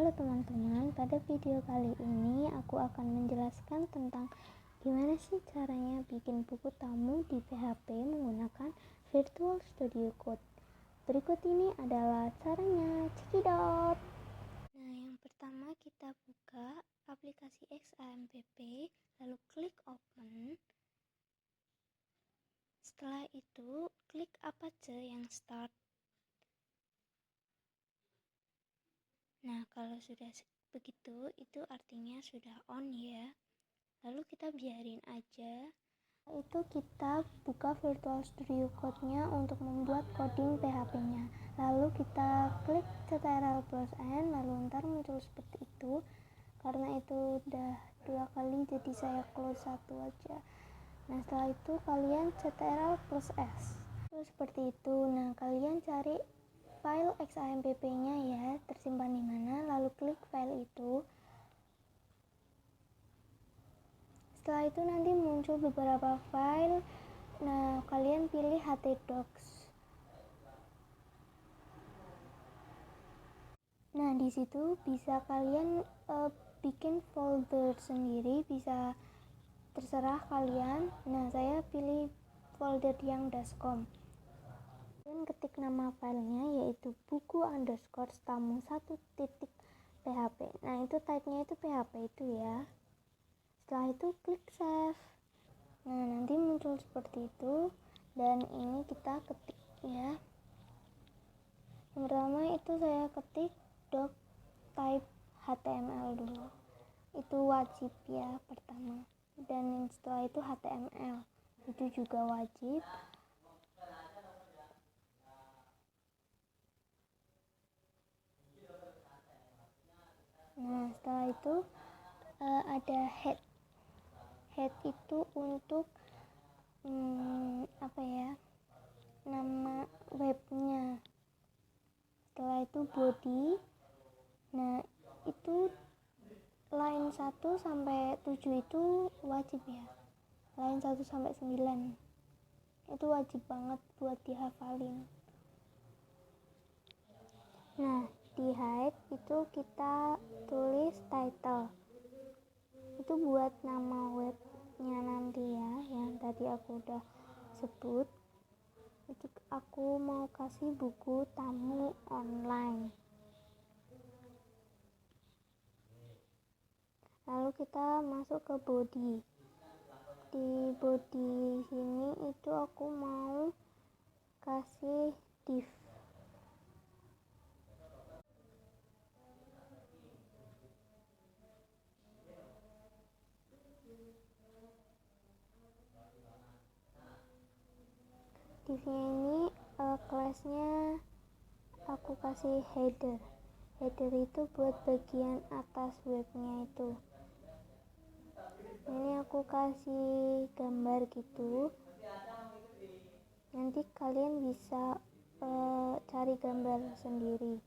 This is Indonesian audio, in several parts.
Halo teman-teman, pada video kali ini aku akan menjelaskan tentang gimana sih caranya bikin buku tamu di PHP menggunakan Virtual Studio Code. Berikut ini adalah caranya, cekidot. Nah, yang pertama kita buka aplikasi XAMPP, lalu klik open. Setelah itu, klik Apache yang start. Nah, kalau sudah begitu, itu artinya sudah on ya. Lalu kita biarin aja. Itu kita buka Virtual Studio Code-nya untuk membuat coding PHP-nya. Lalu kita klik Ctrl+N, lalu ntar muncul seperti itu. Karena itu udah 2 kali, jadi saya close 1 aja. Nah, setelah itu kalian Ctrl+S. Terus seperti itu. Nah, kalian cari file XAMPP-nya ya, tersimpan di mana, lalu klik file itu. Setelah itu nanti muncul beberapa file. Nah, kalian pilih htdocs. Nah, di situ bisa kalian bikin folder sendiri, bisa terserah kalian. Nah, saya pilih folder yang dascom. Dan ketik nama filenya yaitu buku_tamu1.php. Nah, itu type-nya itu PHP itu ya. Setelah itu klik save. Nah, nanti muncul seperti itu, dan ini kita ketik ya. Yang pertama itu saya ketik doc type HTML dulu. Itu wajib ya pertama. Dan setelah itu HTML. Itu juga wajib. Nah, setelah itu ada head. Head itu untuk nama webnya. Setelah itu body. Nah, itu line 1 sampai 7 itu wajib ya. Line 1 sampai 9 itu wajib banget buat dihafalin. Nah, di hide itu kita tulis title. Itu buat nama webnya nanti ya, yang tadi aku udah sebut. Itu aku mau kasih buku tamu online. Lalu kita masuk ke body. Di body sini itu aku mau kasih div. Divnya ini kelasnya aku kasih header. Header itu buat bagian atas webnya itu. Ini aku kasih gambar gitu. Nanti kalian bisa cari gambar sendiri.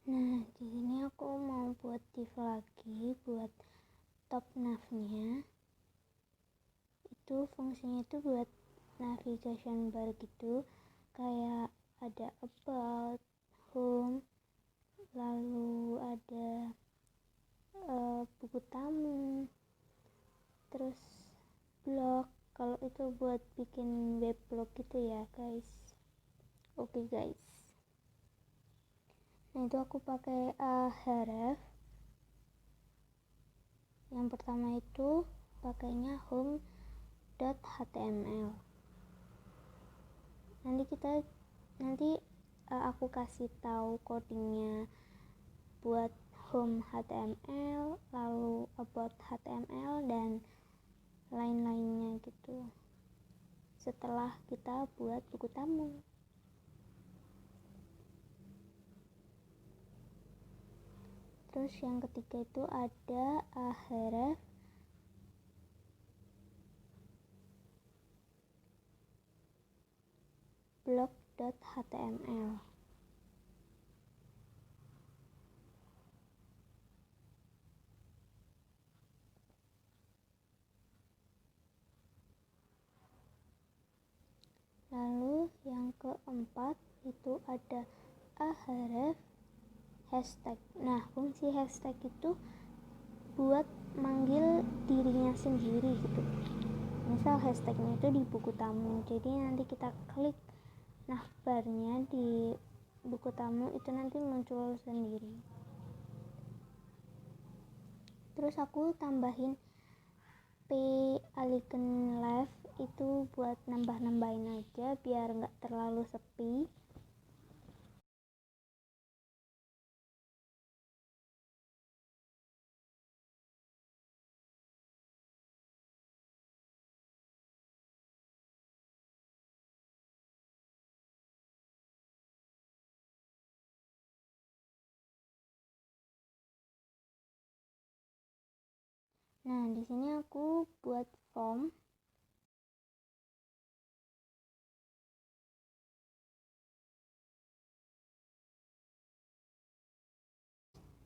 Nah, di sini aku mau buat div lagi buat top navnya. Itu fungsinya itu buat navigation bar gitu, kayak ada about, home, lalu ada buku tamu, terus blog. Kalau itu buat bikin web blog gitu ya guys. Oke guys. Nah, itu aku pakai href. Yang pertama itu pakainya home.html. Nanti aku kasih tahu codingnya buat home HTML, lalu about HTML, dan lain-lainnya gitu. Setelah kita buat buku tamu. Terus yang ketiga itu ada href blog.html. Lalu yang keempat itu ada ahref hashtag. Nah, fungsi hashtag itu buat manggil dirinya sendiri gitu. Misal hashtagnya itu di buku tamu, jadi nanti kita klik navbarnya di buku tamu itu nanti muncul sendiri. Terus aku tambahin p aliken live itu buat nambah-nambahin aja biar nggak terlalu sepi. Nah, di sini aku buat form.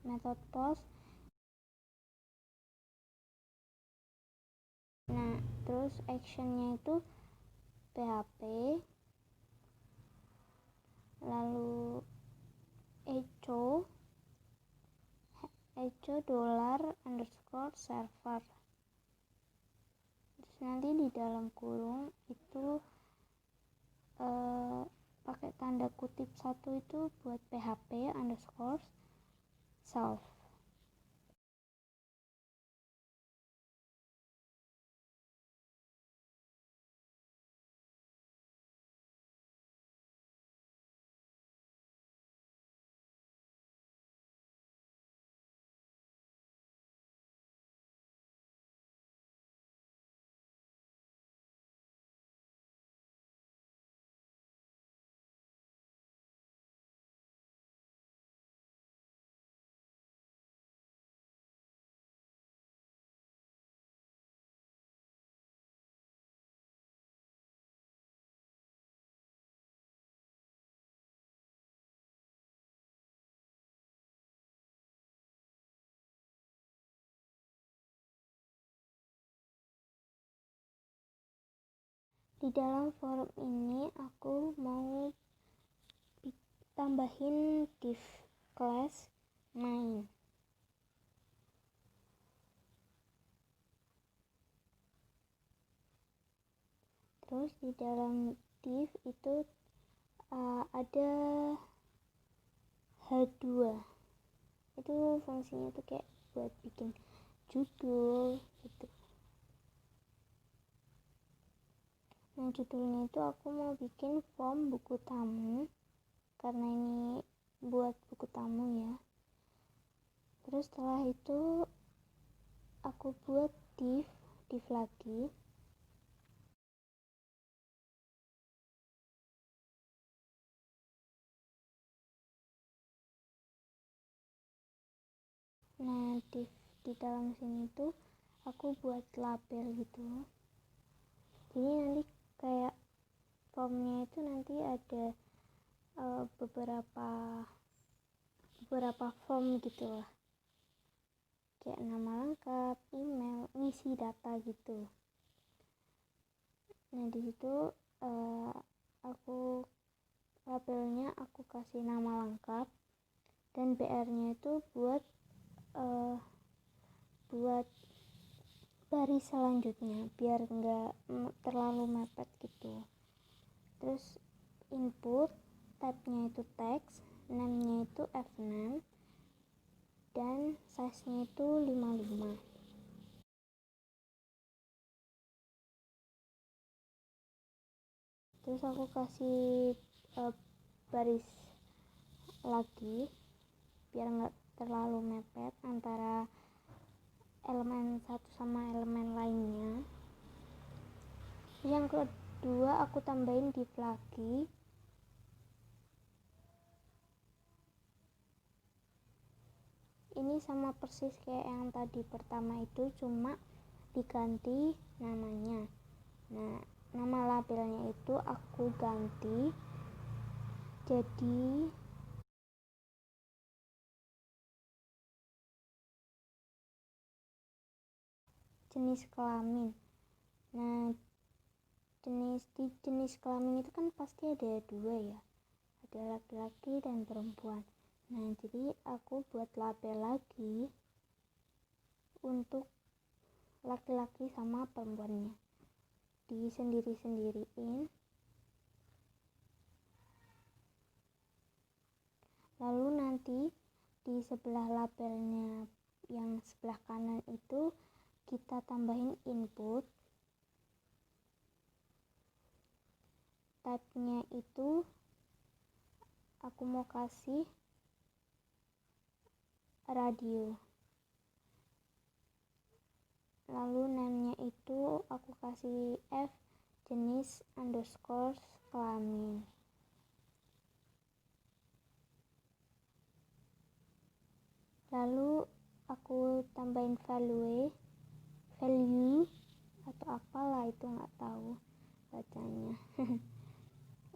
Method post. Nah, terus actionnya itu PHP, lalu echo $underscore server. Terus nanti di dalam kurung itu pakai tanda kutip satu itu buat PHP underscore self. Di dalam forum ini aku mau tambahin div class main. Terus di dalam div itu ada H2. Itu fungsinya tuh kayak buat bikin judul gitu. Nah, judulnya itu aku mau bikin form buku tamu karena ini buat buku tamu ya. Terus setelah itu aku buat div lagi. Nah, di dalam sini tuh aku buat label gitu. Jadi nanti kayak formnya itu nanti ada beberapa form gitu lah, kayak nama lengkap, email, ngisi data gitu. Nah, di situ aku labelnya aku kasih nama lengkap dan BR-nya itu buat baris selanjutnya biar enggak terlalu mepet gitu. Terus input tab-nya itu teks, name-nya itu F6 dan size-nya itu 55. Terus aku kasih baris lagi biar nggak terlalu mepet antara elemen satu sama elemen lainnya. Yang kedua aku tambahin div lagi. Ini sama persis kayak yang tadi pertama itu, cuma diganti namanya. Nah, nama labelnya itu aku ganti jadi jenis kelamin. Nah, jenis kelamin itu kan pasti ada dua ya, ada laki-laki dan perempuan. Nah jadi aku buat label lagi untuk laki-laki sama perempuannya, disendiri-sendiriin. Lalu nanti di sebelah labelnya yang sebelah kanan itu kita tambahin input. Type-nya itu aku mau kasih radio. Lalu name-nya itu aku kasih F jenis underscore kelamin. Lalu aku tambahin value atau apalah itu, nggak tahu bacanya.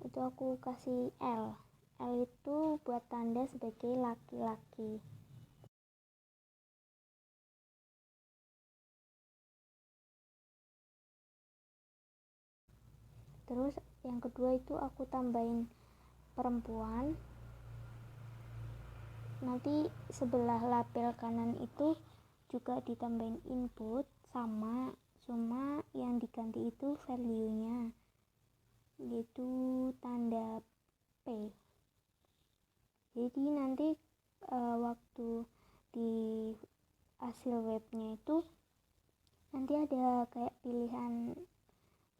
Itu aku kasih L itu buat tanda sebagai laki-laki. Terus yang kedua itu aku tambahin perempuan. Nanti sebelah label kanan itu juga ditambahin input sama, cuma yang diganti itu value-nya, yaitu tanda P. Jadi nanti waktu di hasil webnya itu nanti ada kayak pilihan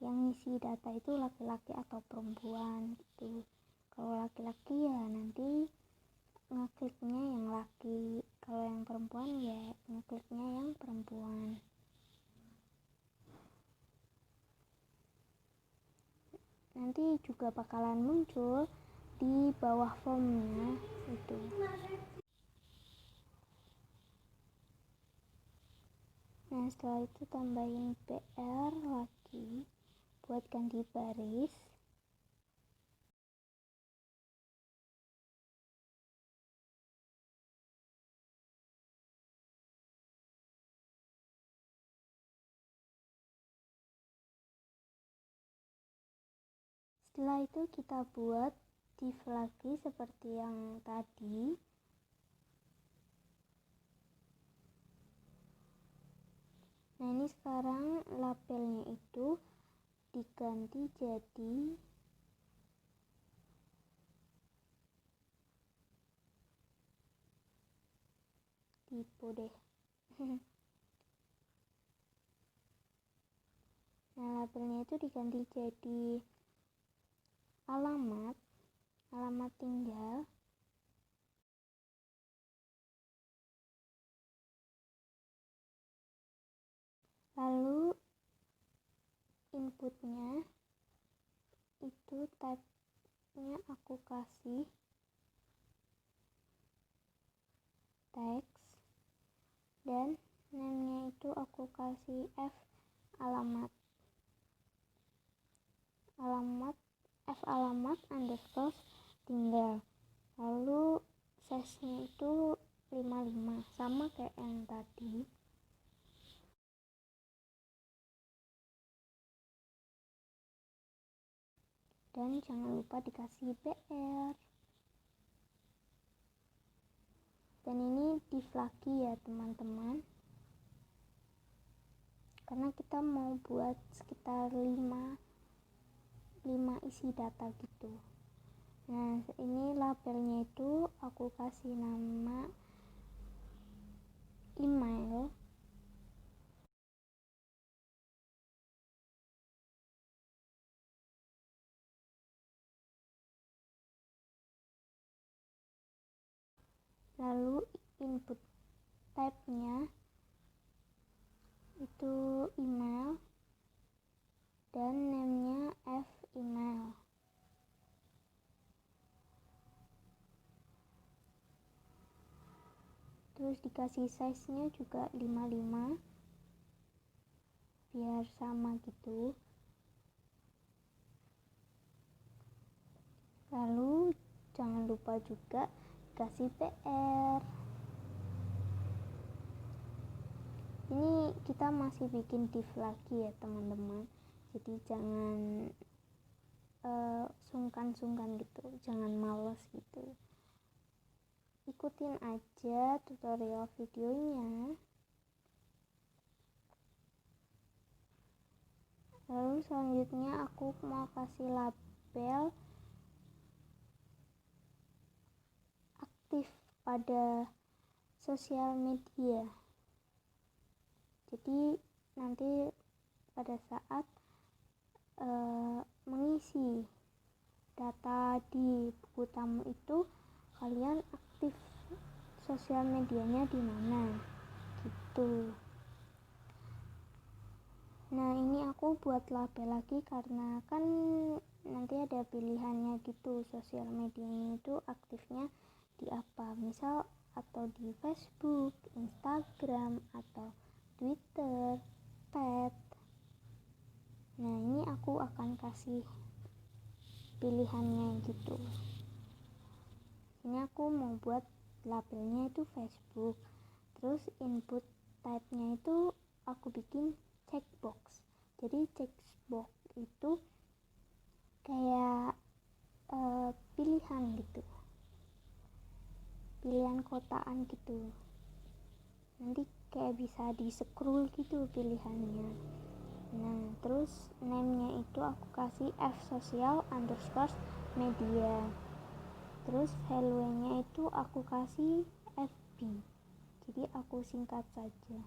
yang ngisi data itu laki-laki atau perempuan gitu. Kalau laki-laki ya nanti ngekliknya yang laki, kalau yang perempuan ya ngekliknya yang perempuan. Nanti juga bakalan muncul di bawah formnya itu. Nah setelah itu tambahin PR lagi buat ganti baris. Setelah itu kita buat div lagi seperti yang tadi. Nah ini sekarang labelnya itu diganti jadi typo deh. Nah labelnya itu diganti jadi alamat tinggal. Lalu inputnya itu type-nya aku kasih teks, dan name-nya itu aku kasih F alamat underscore tinggal. Lalu size-nya itu 55 sama kayak yang tadi. Dan jangan lupa dikasih PR. Dan ini div lagi ya teman-teman, karena kita mau buat sekitar 5 isi data gitu. Nah ini labelnya itu aku kasih nama email. Lalu input type-nya itu email dan name-nya F email. Terus dikasih size-nya juga 55 biar sama gitu. Lalu jangan lupa juga kasih PR. Ini kita masih bikin div lagi ya teman-teman. Jadi jangan sungkan-sungkan gitu, jangan males gitu, ikutin aja tutorial videonya. Lalu selanjutnya aku mau kasih label aktif pada sosial media. Jadi nanti pada saat mengisi data di buku tamu itu, kalian aktif sosial medianya di mana gitu. Nah, ini aku buat label lagi karena kan nanti ada pilihannya gitu, sosial medianya itu aktifnya di apa, misal atau di Facebook, Instagram, atau Twitter, Pet. Nah, ini aku akan kasih pilihannya gitu. Ini aku mau buat labelnya itu Facebook, terus input type-nya itu aku bikin checkbox. Jadi checkbox itu kayak pilihan gitu, pilihan kotaan gitu, nanti kayak bisa di scroll gitu pilihannya. Nah, terus name-nya itu aku kasih f_social_media, terus value-nya itu aku kasih FB, jadi aku singkat saja.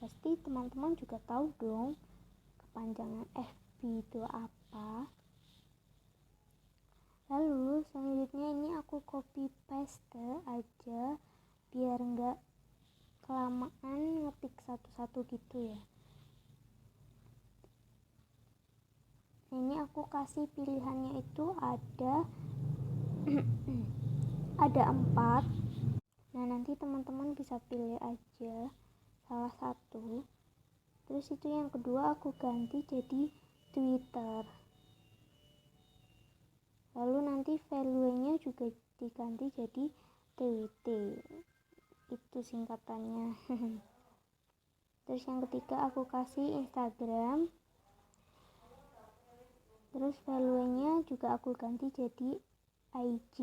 Pasti teman-teman juga tahu dong kepanjangan FB itu apa. Lalu selanjutnya ini aku copy paste aja biar enggak kelamaan ngetik satu-satu gitu ya. Ini aku kasih pilihannya itu ada ada 4. Nah, nanti teman-teman bisa pilih aja salah satu. Terus itu yang kedua aku ganti jadi Twitter. Lalu nanti value-nya juga diganti jadi TWT. Itu singkatannya. Terus yang ketiga aku kasih Instagram. Terus value-nya juga aku ganti jadi IG.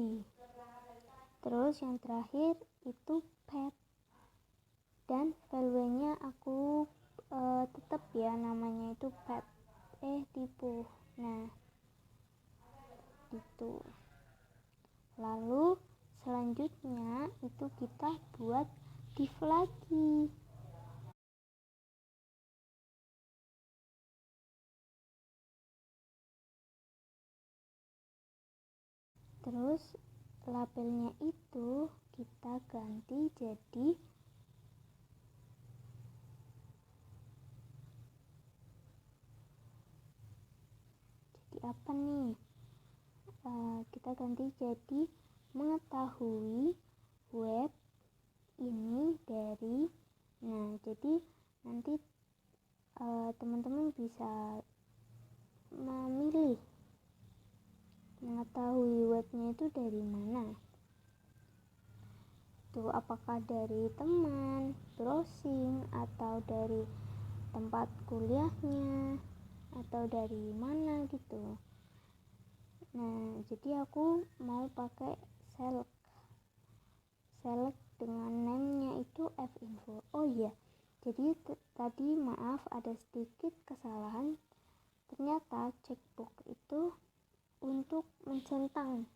Terus yang terakhir itu pet, dan value-nya aku tetap ya namanya itu pet, tipu. Nah, itu. Lalu selanjutnya itu kita buat div lagi. Terus labelnya itu kita ganti jadi apa nih? Kita ganti jadi mengetahui web ini dari. Nah, jadi nanti teman-teman bisa memilih mengetahui webnya itu dari mana. Tuh, apakah dari teman, browsing, atau dari tempat kuliahnya, atau dari mana gitu. Nah, jadi aku mau pakai select dengan name-nya itu finfo. Oh iya, jadi tadi maaf ada sedikit kesalahan. Ternyata checkbox itu untuk mencentang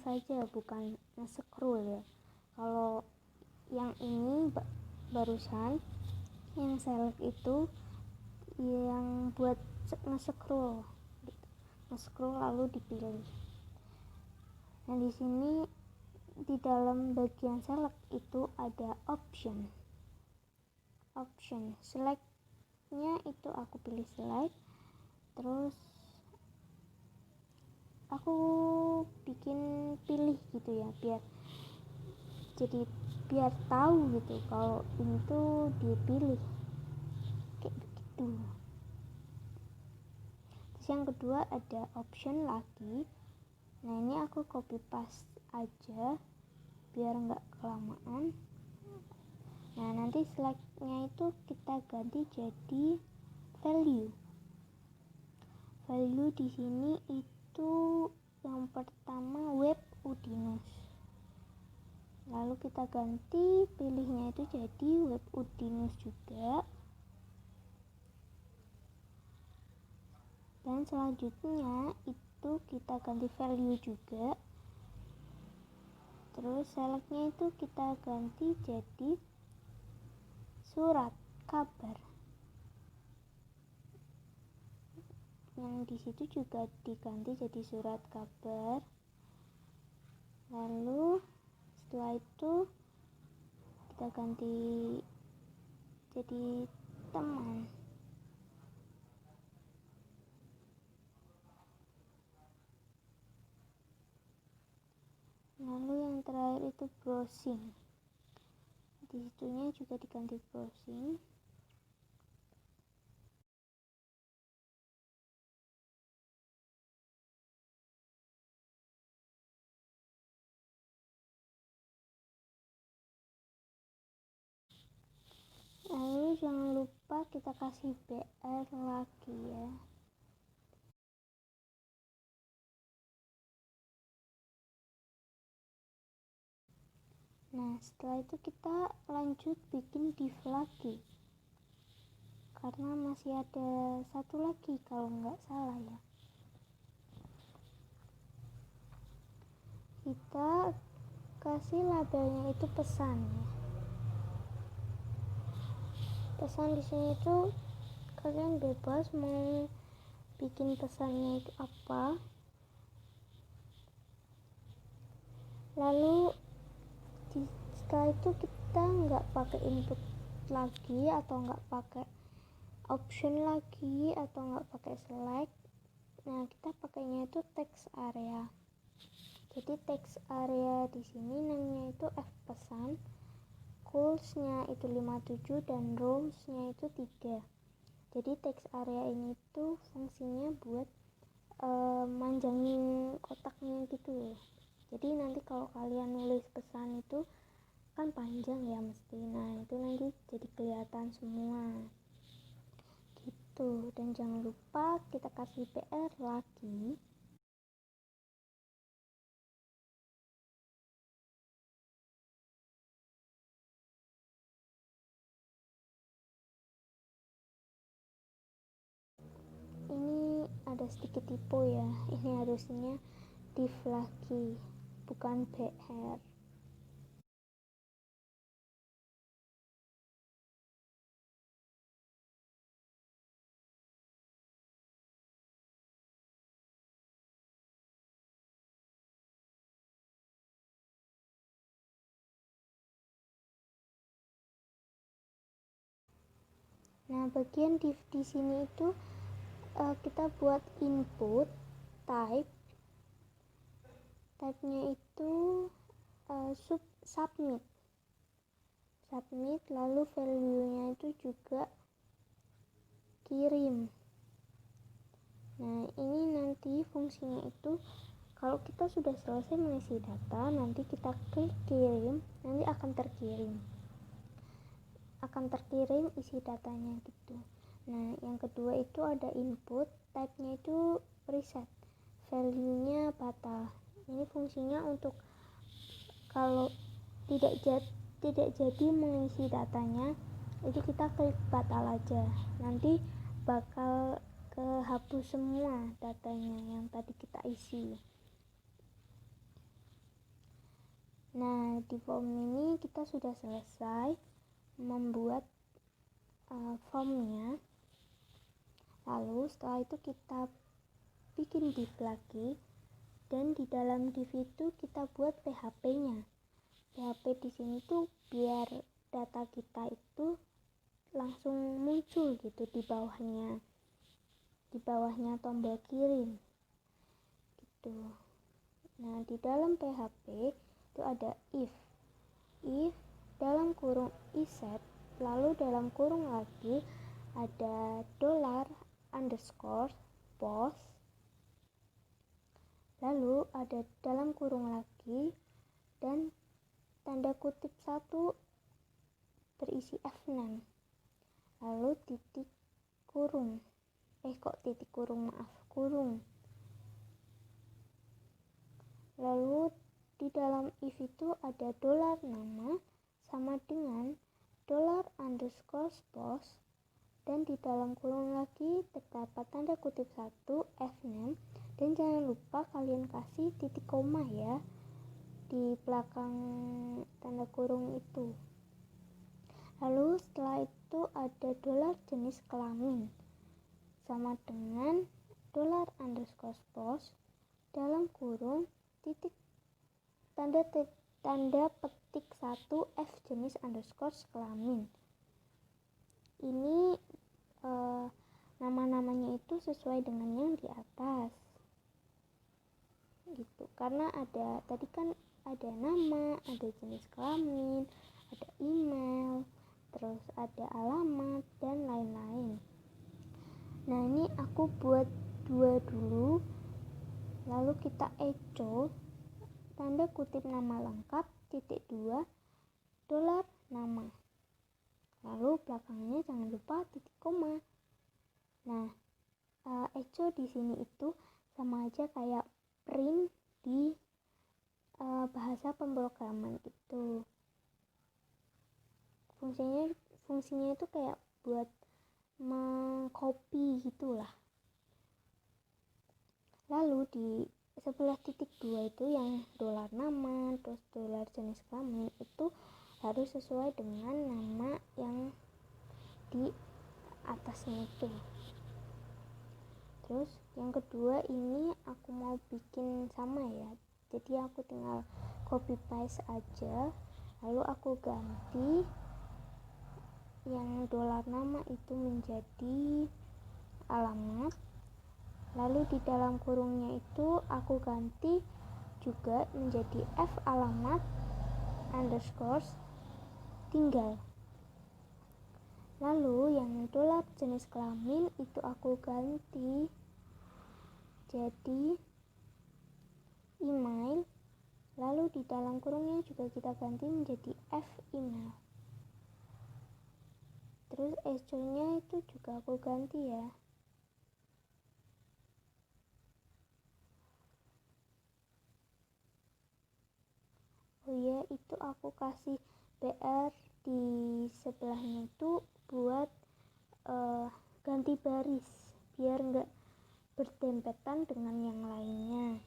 saja, bukan nge-scroll ya. Kalau yang ini barusan yang select itu yang buat nge-scroll lalu dipilih. Nah, di sini di dalam bagian select itu ada option select-nya itu aku pilih select. Terus aku bikin pilih gitu ya, biar tahu gitu kalau ini tuh dipilih kayak begitu. Terus yang kedua ada option lagi. Nah, ini aku copy paste aja biar nggak kelamaan. Nah, nanti select-nya itu kita ganti jadi value. Value di sini itu yang pertama web Udinus. Lalu kita ganti, pilihnya itu jadi web Udinus juga. Dan selanjutnya itu kita ganti value juga. Terus selectnya itu kita ganti jadi surat kabar. Yang di situ juga diganti jadi surat kabar. Lalu setelah itu kita ganti jadi teman. Lalu yang terakhir itu browsing. Di situnya juga diganti browsing. Lalu jangan lupa kita kasih BR lagi ya. Nah, setelah itu kita lanjut bikin div lagi. Karena masih ada satu lagi kalau nggak salah ya. Kita kasih labelnya itu pesan ya. Pesan di sini itu kalian bebas mau bikin pesannya itu apa. Lalu setelah itu kita nggak pakai input lagi atau nggak pakai option lagi atau nggak pakai select. Nah, kita pakainya itu text area. Jadi text area di sini namanya itu f pesan, goals-nya itu 57 dan rows-nya itu 3. Jadi text area ini tuh fungsinya buat manjangin kotaknya gitu loh. Jadi nanti kalau kalian nulis pesan itu kan panjang ya mesti. Nah, itu nanti jadi kelihatan semua. Gitu. Dan jangan lupa kita kasih PR lagi. Ini ada sedikit typo ya. Ini harusnya div lagi, bukan BR. Nah, bagian div di sini itu kita buat input type. Type-nya itu submit. Lalu value-nya itu juga kirim. Nah, ini nanti fungsinya itu kalau kita sudah selesai mengisi data, nanti kita klik kirim, nanti akan terkirim isi datanya gitu. Nah, yang kedua itu ada input, type-nya itu reset, value-nya batal. Ini fungsinya untuk kalau tidak jadi mengisi datanya, itu kita klik batal aja. Nanti bakal kehapus semua datanya yang tadi kita isi. Nah, di form ini kita sudah selesai membuat formnya. Lalu setelah itu kita bikin div lagi, dan di dalam div itu kita buat PHP-nya. PHP di sini tuh biar data kita itu langsung muncul gitu di bawahnya tombol kirim gitu. Nah, di dalam PHP itu ada if dalam kurung iset, lalu dalam kurung lagi ada $_post, lalu ada dalam kurung lagi dan tanda kutip 1 berisi F6, lalu titik kurung titik kurung, maaf, kurung. Lalu di dalam if itu ada dolar nama sama dengan $_post, dan di dalam kurung lagi terdapat tanda kutip 1 F6, dan jangan lupa kalian kasih titik koma ya di belakang tanda kurung itu. Lalu setelah itu ada dolar jenis kelamin sama dengan $_post dalam kurung titik tanda petik 1 F jenis _kelamin. Ini nama-namanya itu sesuai dengan yang di atas gitu, karena ada tadi kan ada nama, ada jenis kelamin, ada email, terus ada alamat dan lain-lain. Nah, ini aku buat 2 dulu, lalu kita echo tanda kutip nama lengkap titik 2 dolar nama, lalu belakangnya jangan lupa titik koma. Nah, echo di sini itu sama aja kayak print di bahasa pemrograman gitu. Fungsinya itu kayak buat mengcopy gitulah. Lalu di sebelah titik 2 itu yang dolar nama terus dolar jenis kelamin itu harus sesuai dengan nama yang di atasnya itu. Terus yang kedua ini aku mau bikin sama ya, jadi aku tinggal copy paste aja, lalu aku ganti yang dolar nama itu menjadi alamat, lalu di dalam kurungnya itu aku ganti juga menjadi F alamat underscore tinggal. Lalu yang dolar jenis kelamin itu aku ganti jadi email, lalu di dalam kurungnya juga kita ganti menjadi F email. Terus echo-nya itu juga aku ganti ya. Oh ya, itu aku kasih BR di sebelahnya itu buat ganti baris biar nggak berdempetan dengan yang lainnya.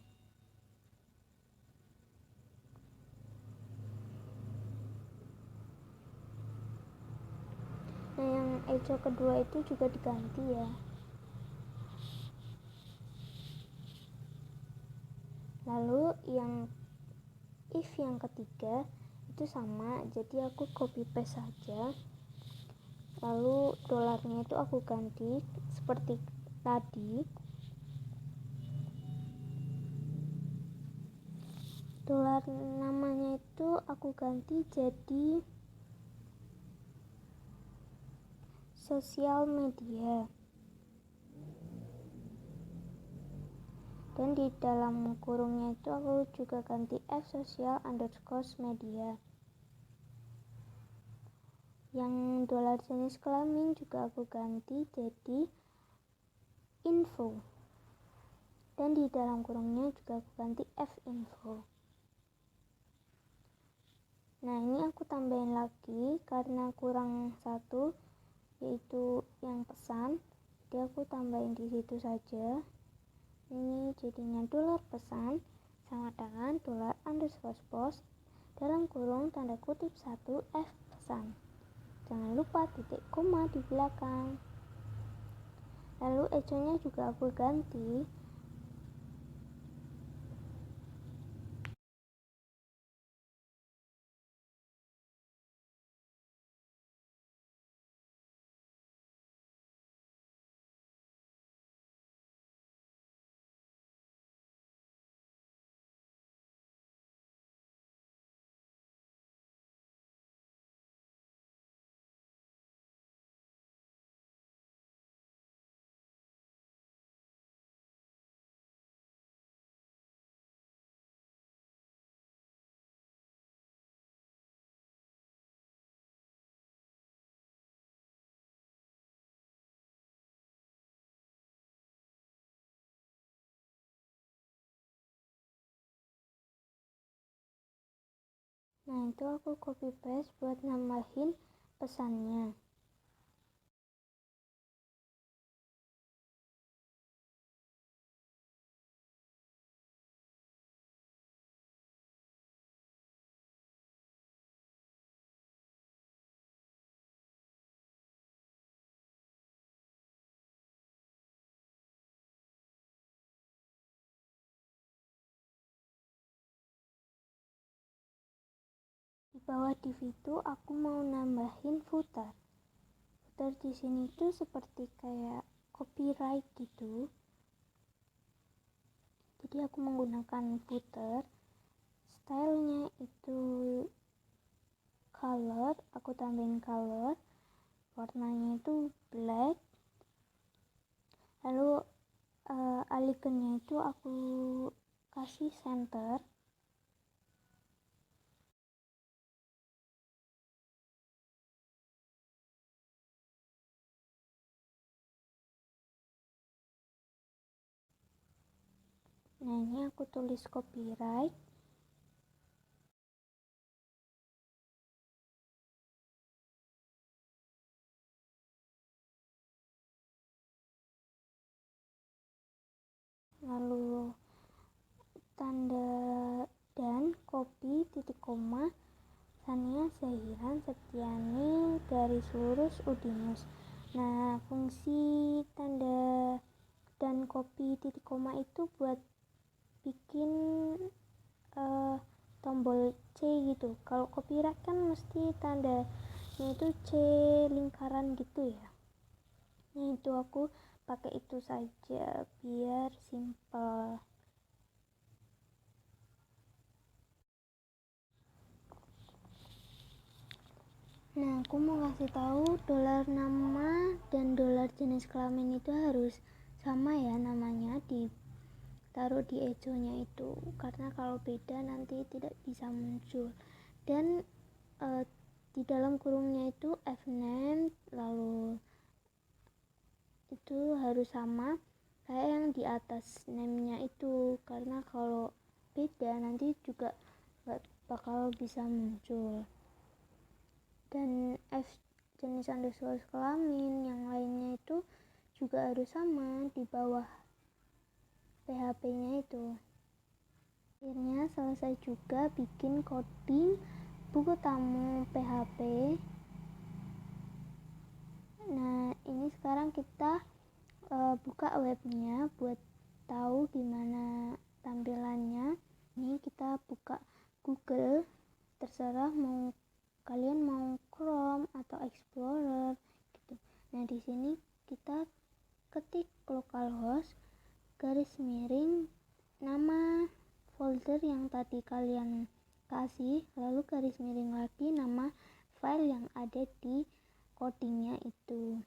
Nah, yang echo kedua itu juga diganti ya. Lalu yang if yang ketiga itu sama, jadi aku copy paste saja. Lalu dolarnya itu aku ganti seperti tadi. Dolar namanya itu aku ganti jadi sosial media. Dan di dalam kurungnya itu aku juga ganti F sosial underscore media. Yang dolar jenis kelamin juga aku ganti jadi info, dan di dalam kurungnya juga aku ganti F info. Nah, ini aku tambahin lagi karena kurang satu, yaitu yang pesan, jadi aku tambahin di situ saja. Ini jadinya dolar pesan sama dengan dolar underscore post dalam kurung tanda kutip 1 F pesan. Jangan lupa titik koma di belakang. Lalu echo-nya juga aku ganti Nah, itu aku copy paste buat nambahin pesannya. Di bawah div itu aku mau nambahin footer. Footer di sini tuh seperti kayak copyright gitu. Jadi aku menggunakan footer. Stylenya itu color, aku tambahin color. Warnanya itu black. Lalu icon-nya itu aku kasih center. Nah, ini aku tulis copyright. Lalu tanda dan copy titik koma Sania Zahiran Septiani garis lurus Udinus. Nah, fungsi tanda dan copy titik koma itu buat bikin tombol C gitu. Kalau copyright kan mesti tandanya itu C lingkaran gitu ya. Nah, itu aku pakai itu saja biar simple. Nah, aku mau kasih tahu dolar nama dan dolar jenis kelamin itu harus sama ya namanya, ditaruh di ejonya itu, karena kalau beda nanti tidak bisa muncul. Dan di dalam kurungnya itu F-name, lalu itu harus sama kayak yang di atas name-nya itu, karena kalau beda nanti juga gak bakal bisa muncul. Dan F jenis underscore kelamin yang lainnya itu juga harus sama di bawah PHP-nya itu. Akhirnya selesai juga bikin coding buku tamu PHP. Nah, ini sekarang kita buka webnya buat tahu gimana tampilannya. Ini kita buka Google, terserah mau kalian mau Chrome atau Explorer gitu. Nah, di sini kita ketik localhost garis miring nama folder yang tadi kalian kasih, lalu garis miring lagi nama file yang ada di codingnya itu.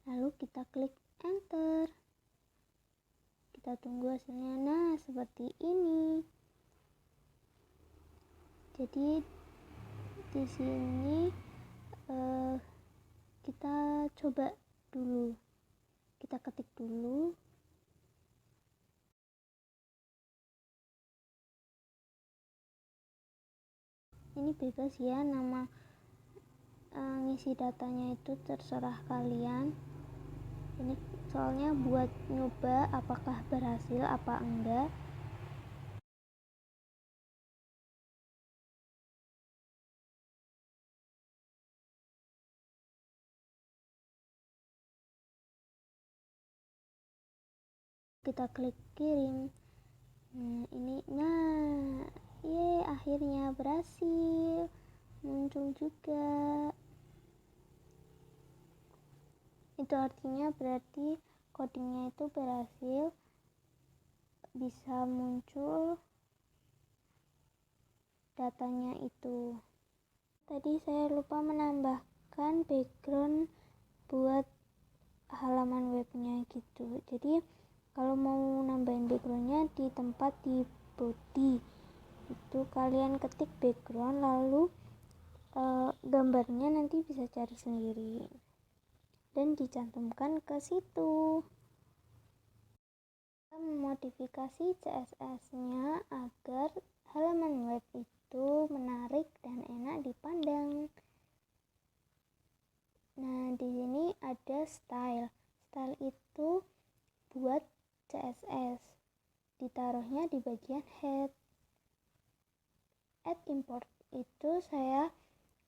Lalu kita klik enter. Kita tunggu hasilnya. Nah, seperti ini. Jadi di sini kita coba dulu. Kita ketik dulu. Ini bebas ya, nama ngisi datanya itu terserah kalian. Ini soalnya buat nyoba apakah berhasil apa enggak. Kita klik kirim. Nah, ini akhirnya berhasil muncul juga. Itu artinya berarti codingnya itu berhasil, bisa muncul datanya itu. Tadi saya lupa menambahkan background buat halaman webnya gitu. Jadi kalau mau nambahin backgroundnya di tempat di body itu kalian ketik background, lalu gambarnya nanti bisa cari sendiri dan dicantumkan ke situ. Kita memodifikasi CSS-nya agar halaman web itu itu menarik dan enak dipandang. Nah, di sini ada style. Style itu buat CSS. Ditaruhnya di bagian head. Add import itu saya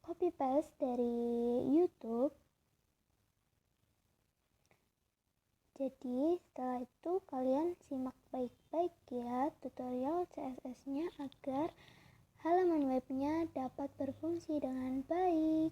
copy paste dari YouTube. Jadi setelah itu kalian simak baik-baik ya tutorial CSS-nya agar halaman webnya dapat berfungsi dengan baik.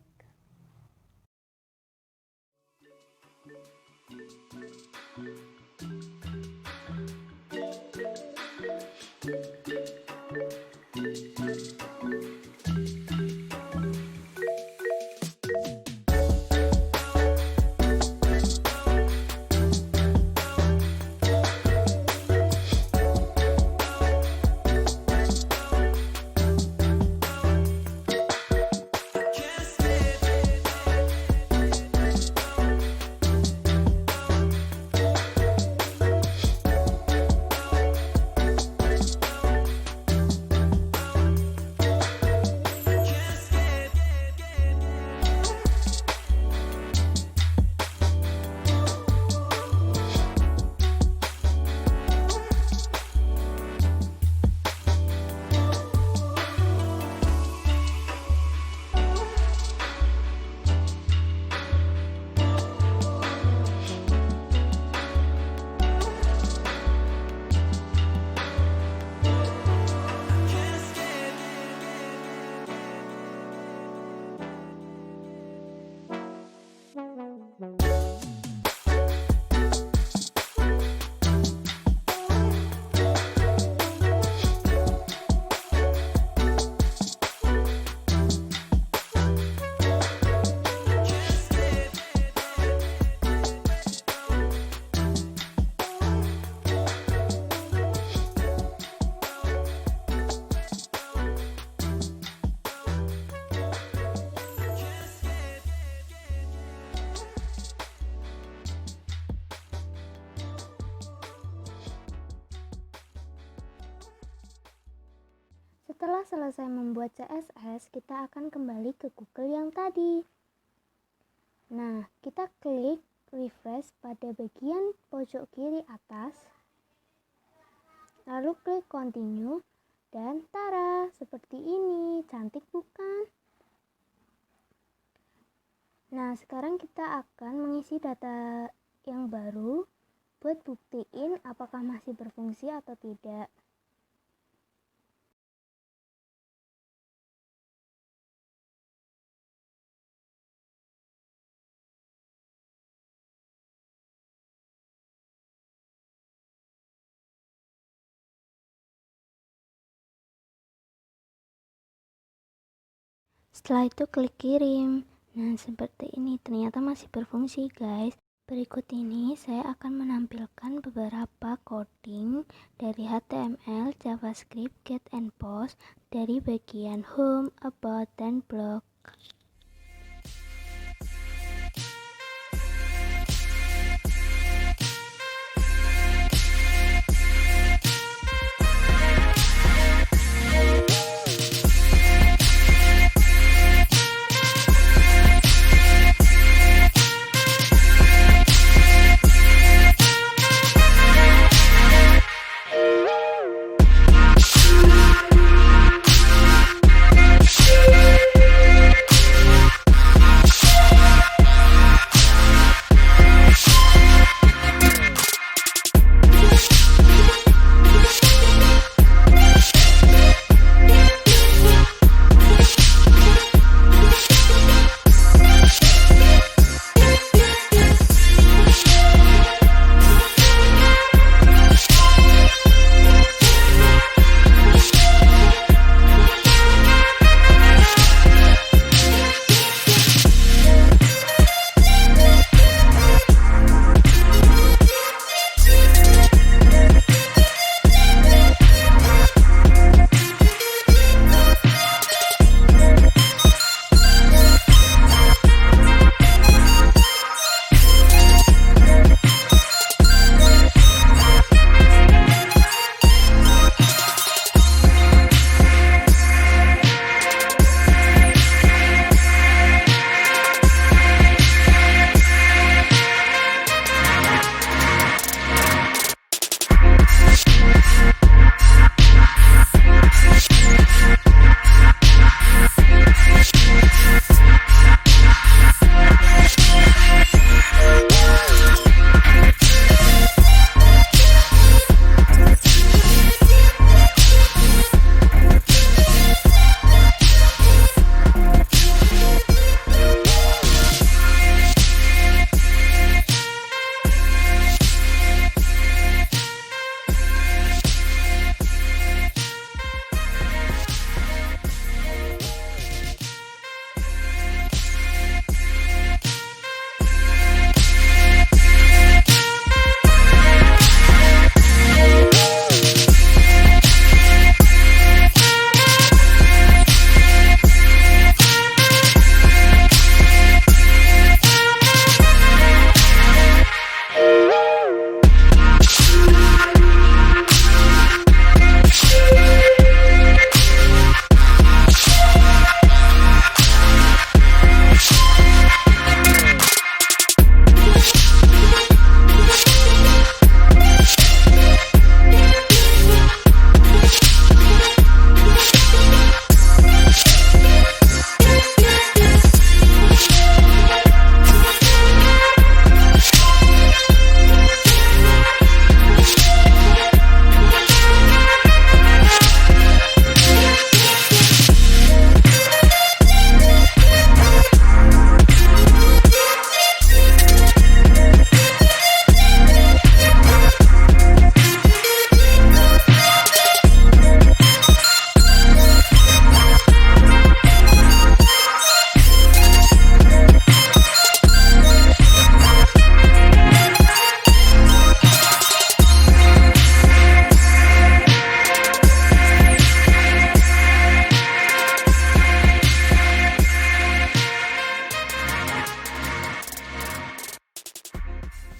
Setelah selesai membuat CSS, kita akan kembali ke Google yang tadi. Nah, kita klik refresh pada bagian pojok kiri atas, lalu klik continue, dan tara, seperti ini. Cantik bukan? Nah, sekarang kita akan mengisi data yang baru buat buktiin apakah masih berfungsi atau tidak. Setelah itu klik kirim. Nah, seperti ini, ternyata masih berfungsi guys. Berikut ini saya akan menampilkan beberapa coding dari HTML, JavaScript, get and post dari bagian home, about, dan blog.